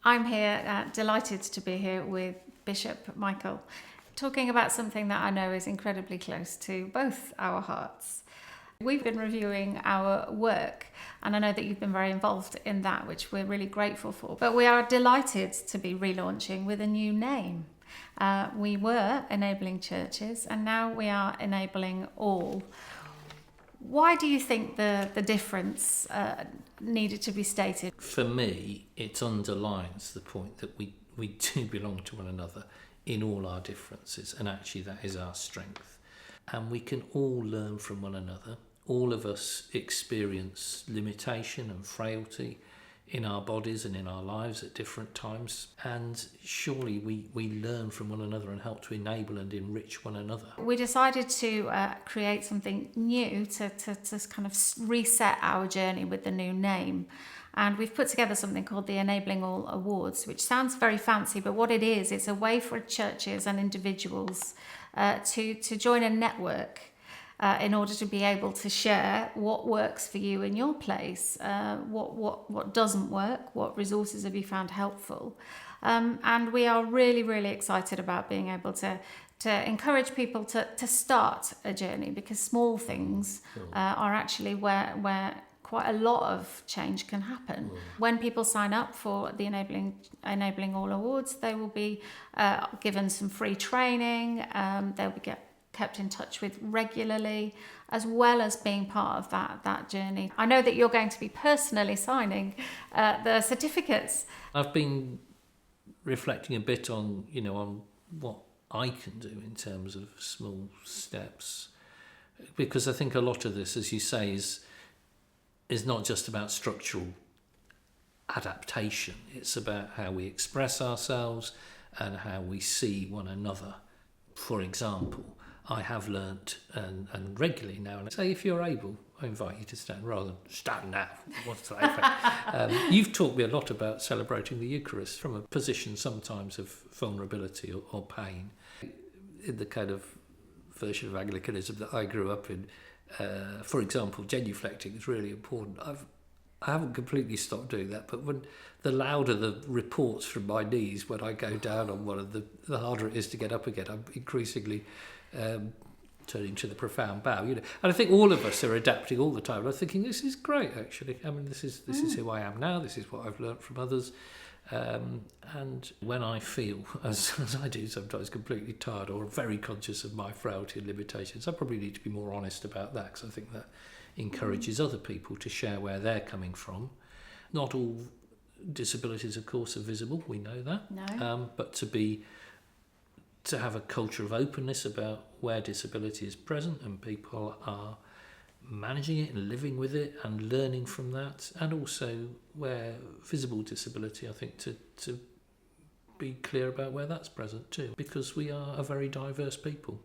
I'm here, delighted to be here with Bishop Michael, talking about something that I know is incredibly close to both our hearts. We've been reviewing our work, and I know that you've been very involved in that, which we're really grateful for. But we are delighted to be relaunching with a new name. We were enabling churches, and now we are enabling all. Why do you think the difference needed to be stated? For me, it underlines the point that we do belong to one another in all our differences, and actually that is our strength. And we can all learn from one another. All of us experience limitation and frailty in our bodies and in our lives at different times, and surely we learn from one another and help to enable and enrich one another. We decided to create something new to kind of reset our journey with the new name. And we've put together something called the Enabling All Awards, which sounds very fancy, but what it is, it's a way for churches and individuals to join a network in order to be able to share what works for you in your place, what doesn't work, what resources have you found helpful. And we are really, really excited about being able to encourage people to start a journey, because small things are actually where quite a lot of change can happen. When people sign up for the Enabling All Awards, they will be given some free training. They'll be kept in touch with regularly, as well as being part of that journey. I know that you're going to be personally signing the certificates. I've been reflecting a bit on what I can do in terms of small steps, because I think a lot of this, as you say, is not just about structural adaptation. It's about how we express ourselves and how we see one another. For example, I have learnt and regularly now, and I say, if you're able, I invite you to stand rather than stand now. What's that? You've taught me a lot about celebrating the Eucharist from a position sometimes of vulnerability or pain. In the kind of version of Anglicanism that I grew up in, for example, genuflecting is really important. I haven't completely stopped doing that, but when the louder the reports from my knees when I go down on one of the harder it is to get up again. I'm increasingly turning to the profound bow, And I think all of us are adapting all the time. I'm thinking, this is great, actually. I mean, this is who I am now. This is what I've learnt from others. And when I feel, as I do sometimes, completely tired or very conscious of my frailty and limitations, I probably need to be more honest about that, because I think that encourages other people to share where they're coming from. Not all disabilities, of course, are visible. We know that. No. But to have a culture of openness about where disability is present and people are managing it and living with it and learning from that, and also where visible disability, I think to be clear about where that's present too, because we are a very diverse people.